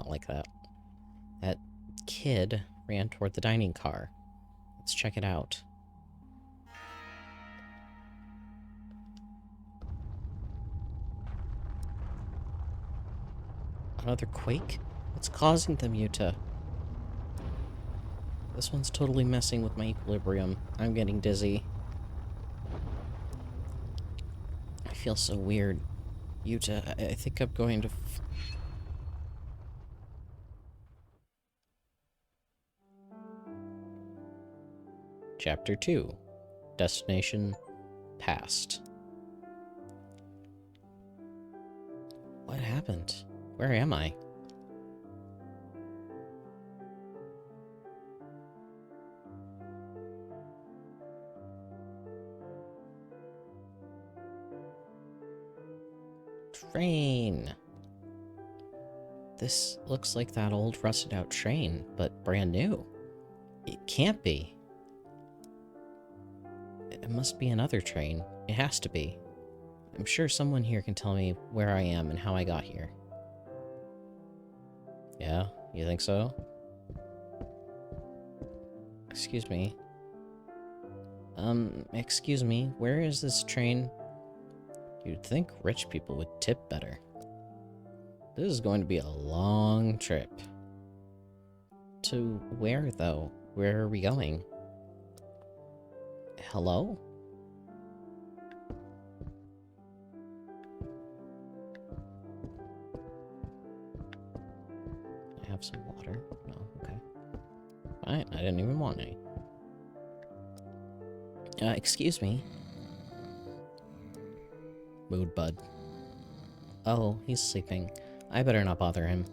not like that. That kid ran toward the dining car. Let's check it out. Another quake? What's causing them, Yuta? This one's totally messing with my equilibrium. I'm getting dizzy. I feel so weird. Yuta, I think I'm going to... Chapter 2. Destination Past. What happened? Where am I? Train! This looks like that old rusted out train, but brand new. It can't be. It must be another train. It has to be. I'm sure someone here can tell me where I am and how I got here. Yeah? You think so? Excuse me. Excuse me, where is this train? You'd think rich people would tip better. This is going to be a long trip. To where, though? Where are we going? Hello? I have some water. No, okay. Fine, I didn't even want any. Excuse me. Mood bud. Oh, he's sleeping. I better not bother him.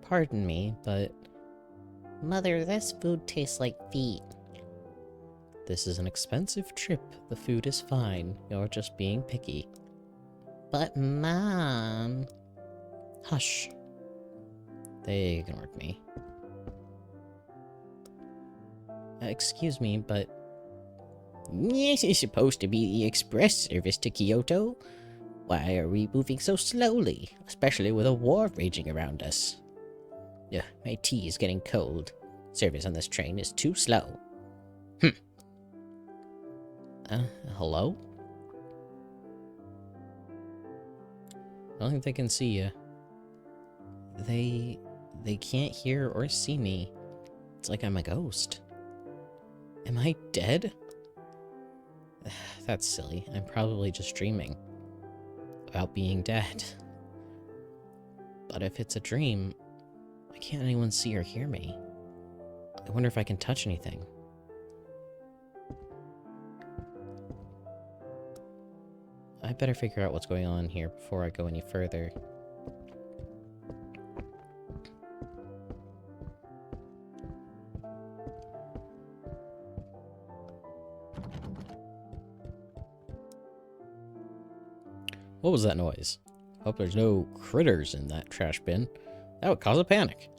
Pardon me, but... Mother, this food tastes like feet. This is an expensive trip. The food is fine. You're just being picky. But, Mom... Hush. They ignored me. Excuse me, but... This is supposed to be the express service to Kyoto. Why are we moving so slowly, especially with a war raging around us? Yeah, my tea is getting cold. Service on this train is too slow. Hello? I don't think they can see you. They can't hear or see me. It's like I'm a ghost. Am I dead? That's silly. I'm probably just dreaming about being dead. But if it's a dream, why can't anyone see or hear me? I wonder if I can touch anything. I better figure out what's going on here before I go any further. What was that noise? Hope there's no critters in that trash bin. That would cause a panic.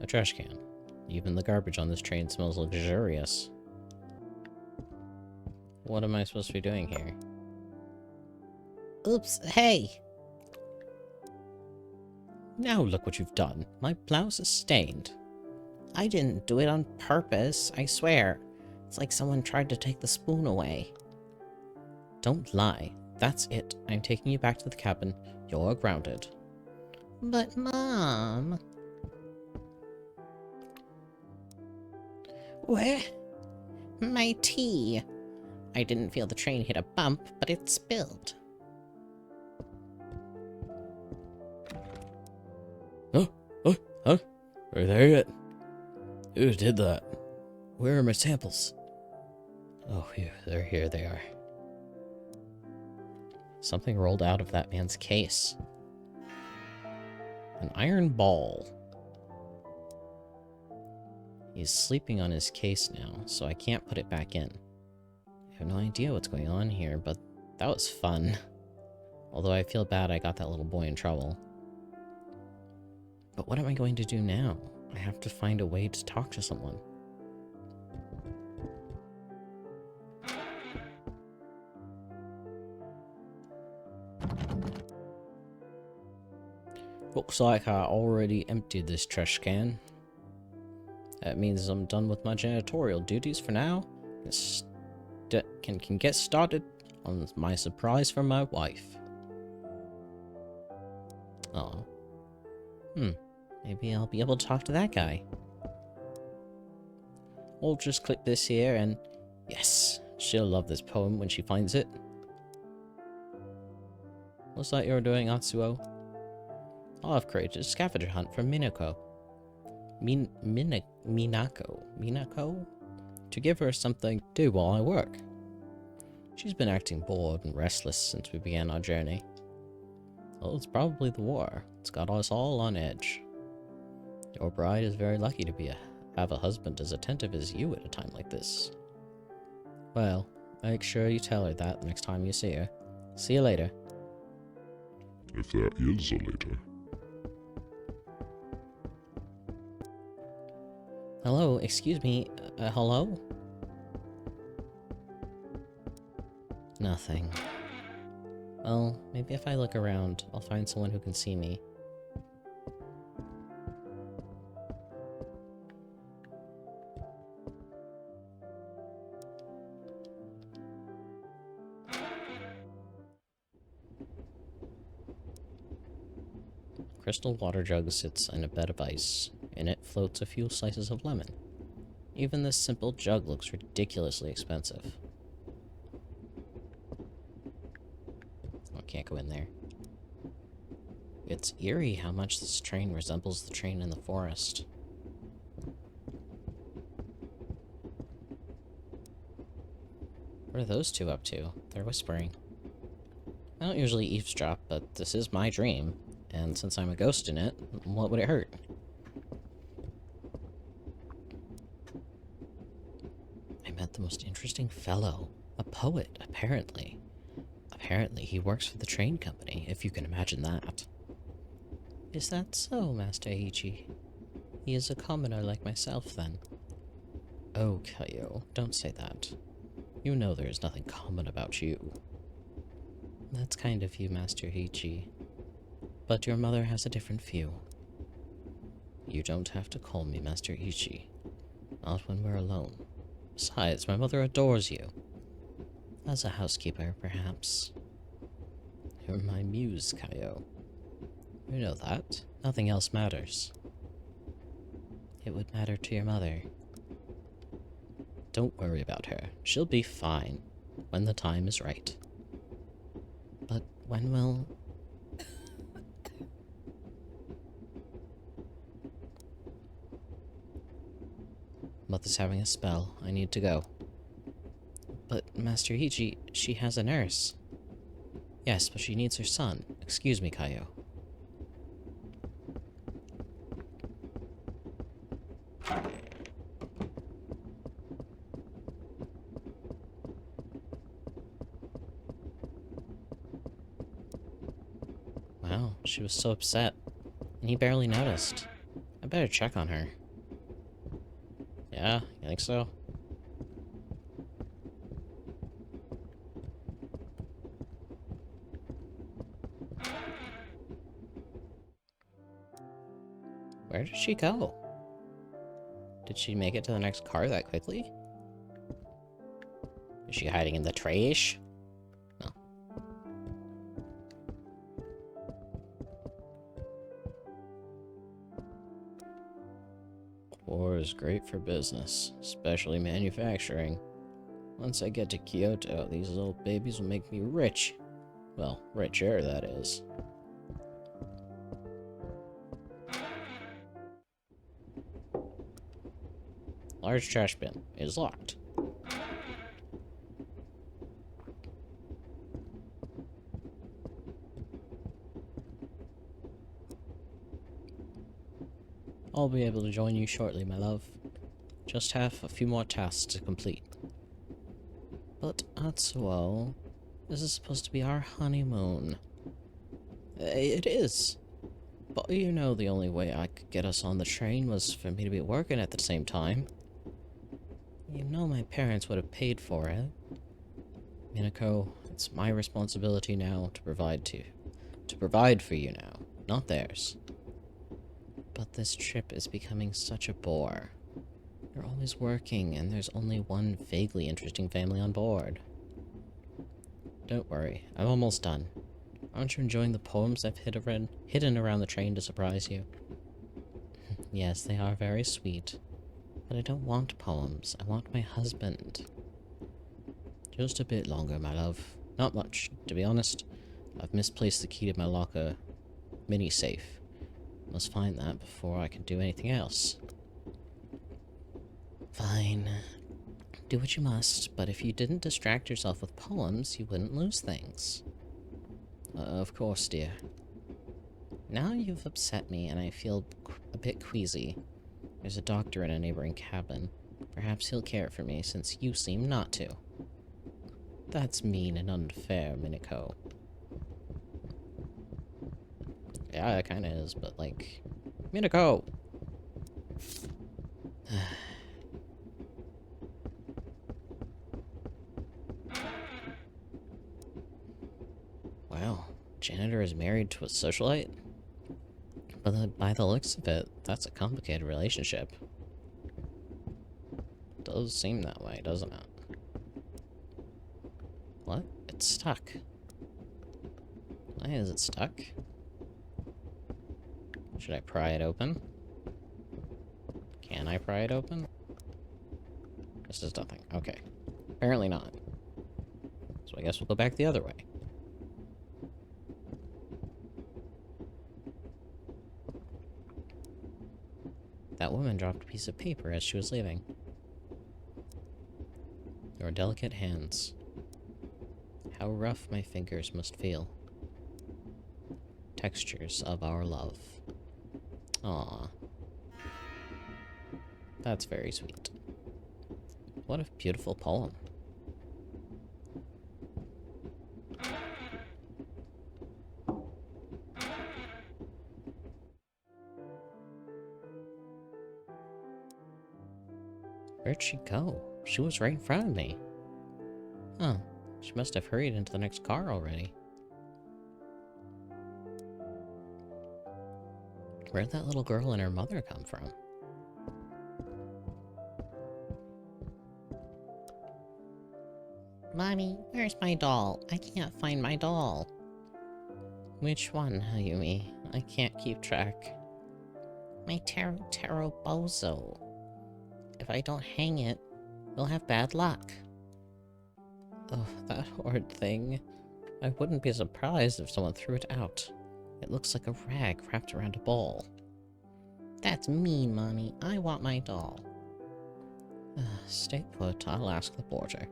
A trash can. Even the garbage on this train smells luxurious. What am I supposed to be doing here? Oops, hey! Now look what you've done. My blouse is stained. I didn't do it on purpose, I swear. It's like someone tried to take the spoon away. Don't lie. That's it. I'm taking you back to the cabin. You're grounded. But, Mom... Where? My tea. I didn't feel the train hit a bump, but it spilled. Huh? Are they there yet? Who did that? Where are my samples? Oh, phew, they're here, they are. Something rolled out of that man's case. An iron ball. He's sleeping on his case now, so I can't put it back in. I have no idea what's going on here, but that was fun. Although I feel bad I got that little boy in trouble. But what am I going to do now? I have to find a way to talk to someone. Looks like I already emptied this trash can. That means I'm done with my janitorial duties for now. Can get started on my surprise from my wife. Oh. Maybe I'll be able to talk to that guy. I'll just click this here and... Yes! She'll love this poem when she finds it. What's that you're doing, Atsuo? I've created a scavenger hunt for Minako. Minako? To give her something to do while I work. She's been acting bored and restless since we began our journey. Well, it's probably the war. It's got us all on edge. Your bride is very lucky to have a husband as attentive as you at a time like this. Well, make sure you tell her that the next time you see her. See you later. If there is a later. Hello, excuse me, hello? Nothing. Well, maybe if I look around, I'll find someone who can see me. Crystal water jug sits in a bed of ice. In it floats a few slices of lemon. Even this simple jug looks ridiculously expensive. I can't go in there. It's eerie how much this train resembles the train in the forest. What are those two up to? They're whispering. I don't usually eavesdrop, but this is my dream, and since I'm a ghost in it, what would it hurt? I met the most interesting fellow. A poet, apparently. Apparently, he works for the train company, if you can imagine that. Is that so, Master Ichi? He is a commoner like myself, then. Oh, Kaio, don't say that. You know there is nothing common about you. That's kind of you, Master Ichi. But your mother has a different view. You don't have to call me Master Ichi. Not when we're alone. Besides, my mother adores you. As a housekeeper, perhaps. You're my muse, Kaio. You know that. Nothing else matters. It would matter to your mother. Don't worry about her. She'll be fine. When the time is right. But when will... Mother's having a spell. I need to go. But, Master Ichi, she has a nurse. Yes, but she needs her son. Excuse me, Kaio. Wow, she was so upset. And he barely noticed. I better check on her. Yeah, you think so? Where did she go? Did she make it to the next car that quickly? Is she hiding in the trash? No. War is great for business, especially manufacturing. Once I get to Kyoto, these little babies will make me rich. Well, richer, that is. Large trash bin is locked. I'll be able to join you shortly, my love. Just have a few more tasks to complete. But, Atsuo, this is supposed to be our honeymoon. It is. But you know the only way I could get us on the train was for me to be working at the same time. You know my parents would have paid for it. Minako, it's my responsibility now to provide for you now. not theirs. But this trip is becoming such a bore. They're always working, and there's only one vaguely interesting family on board. Don't worry, I'm almost done. Aren't you enjoying the poems I've hidden around the train to surprise you? Yes, they are very sweet. But I don't want poems. I want my husband. Just a bit longer, my love. Not much, to be honest. I've misplaced the key to my locker mini safe. Must find that before I can do anything else. Fine. Do what you must, but if you didn't distract yourself with poems, you wouldn't lose things. Of course, dear. Now you've upset me, and I feel a bit queasy. There's a doctor in a neighboring cabin. Perhaps he'll care for me, since you seem not to. That's mean and unfair, Minako. Yeah, it kinda is, but like... Minako! Wow, janitor is married to a socialite? But by the looks of it, that's a complicated relationship. Does seem that way, doesn't it? What? It's stuck. Why is it stuck? Should I pry it open? Can I pry it open? This is nothing. Okay. Apparently not. So I guess we'll go back the other way. That woman dropped a piece of paper as she was leaving. Your delicate hands. How rough my fingers must feel. Textures of our love. Aww. That's very sweet. What a beautiful poem. Where'd she go? She was right in front of me. Huh. She must have hurried into the next car already. Where'd that little girl and her mother come from? Mommy, where's my doll? I can't find my doll. Which one, Hayumi? I can't keep track. My Taro Bozo. If I don't hang it, we'll have bad luck. Oh, that horrid thing. I wouldn't be surprised if someone threw it out. It looks like a rag wrapped around a ball. That's mean, Mommy. I want my doll. Stay put. I'll ask the porter.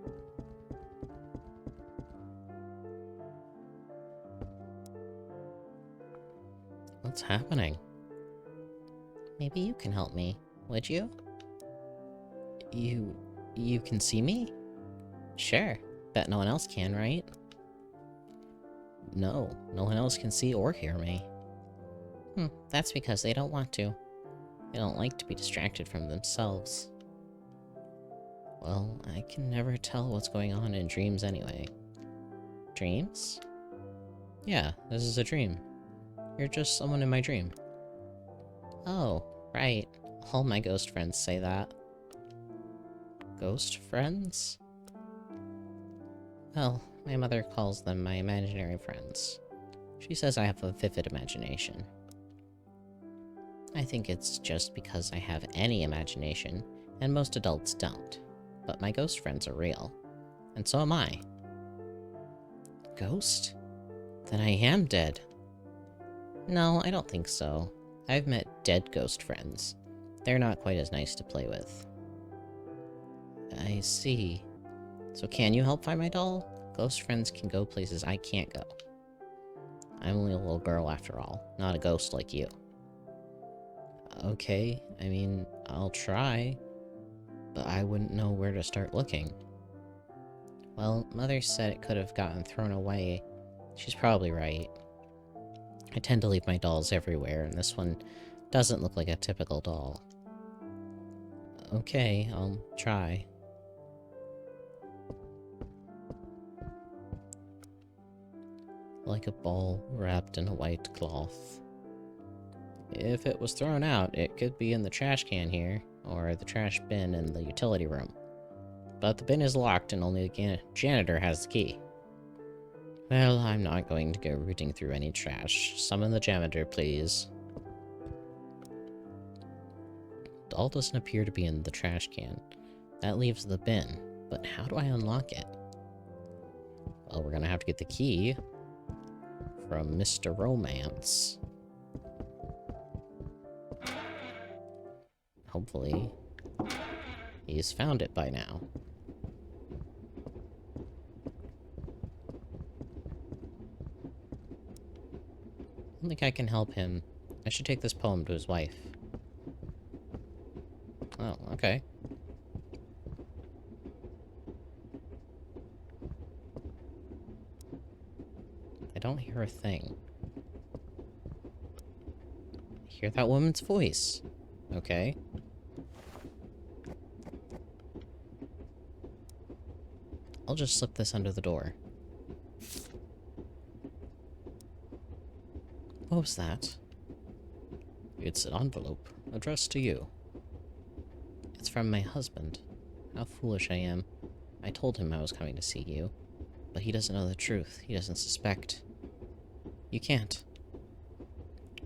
What's happening? Maybe you can help me, would you? You can see me? Sure. Bet no one else can, right? No one else can see or hear me. That's because they don't want to. They don't like to be distracted from themselves. Well, I can never tell what's going on in dreams anyway. Dreams? Yeah, this is a dream. You're just someone in my dream. Oh, right. All my ghost friends say that. Ghost friends? Well, my mother calls them my imaginary friends. She says I have a vivid imagination. I think it's just because I have any imagination, and most adults don't. But my ghost friends are real. And so am I. Ghost? Then I am dead. No, I don't think so. I've met dead ghost friends. They're not quite as nice to play with. I see. So can you help find my doll? Ghost friends can go places I can't go. I'm only a little girl after all, not a ghost like you. Okay, I mean, I'll try, but I wouldn't know where to start looking. Well, Mother said it could have gotten thrown away. She's probably right. I tend to leave my dolls everywhere, and this one doesn't look like a typical doll. Okay, I'll try. Like a ball wrapped in a white cloth. If it was thrown out, it could be in the trash can here, or the trash bin in the utility room. But the bin is locked and only the janitor has the key. Well, I'm not going to go rooting through any trash. Summon the janitor, please. Doll doesn't appear to be in the trash can. That leaves the bin, but how do I unlock it? Well, we're gonna have to get the key from Mr. Romance. Hopefully, he's found it by now. I don't think I can help him. I should take this poem to his wife. Oh, okay. I don't hear a thing. I hear that woman's voice. Okay. I'll just slip this under the door. What was that? It's an envelope addressed to you. It's from my husband. How foolish I am. I told him I was coming to see you, but he doesn't know the truth. He doesn't suspect. You can't.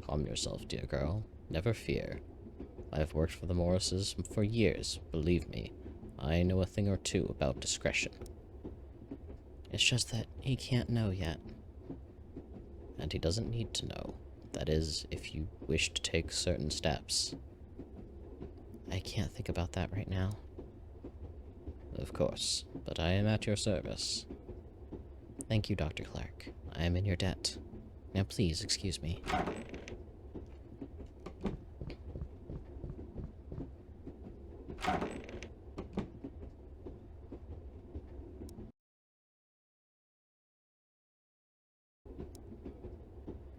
Calm yourself, dear girl. Never fear. I've worked for the Morrises for years, believe me. I know a thing or two about discretion. It's just that he can't know yet. And he doesn't need to know. That is, if you wish to take certain steps. I can't think about that right now. Of course, but I am at your service. Thank you, Dr. Clark. I am in your debt. Now please, excuse me.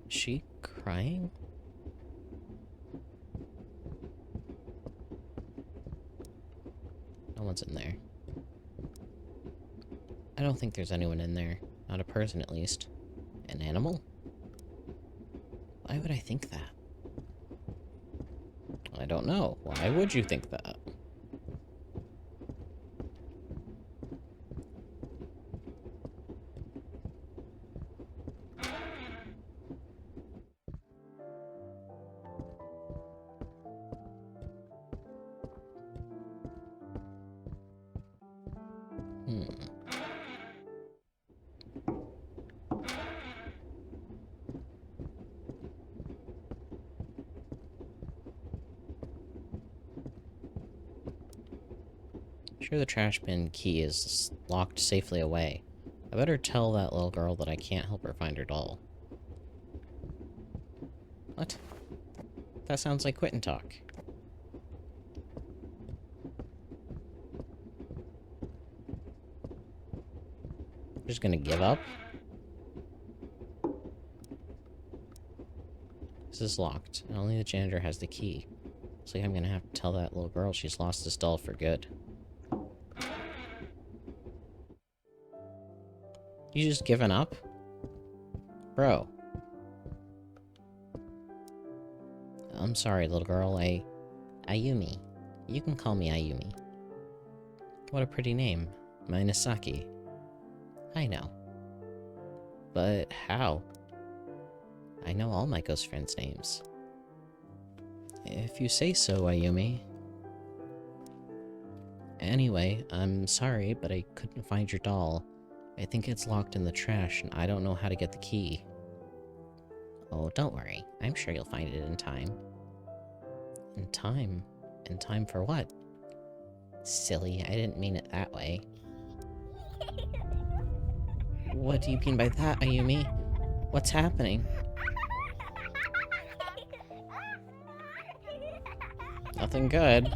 Is she crying? No one's in there. I don't think there's anyone in there. Not a person, at least. An animal? Why would I think that? I don't know. Why would you think that? Sure, the trash bin key is locked safely away. I better tell that little girl that I can't help her find her doll. What? That sounds like quit and talk. I'm just gonna give up? This is locked, and only the janitor has the key. Looks like I'm gonna have to tell that little girl she's lost this doll for good. You just given up? Bro. I'm sorry, little girl. Ayumi. You can call me Ayumi. What a pretty name. Mine is Saki. I know. But how? I know all my ghost friends' names. If you say so, Ayumi. Anyway, I'm sorry, but I couldn't find your doll. I think it's locked in the trash, and I don't know how to get the key. Oh, don't worry. I'm sure you'll find it in time. In time? In time for what? Silly, I didn't mean it that way. What do you mean by that, Ayumi? What's happening? Nothing good.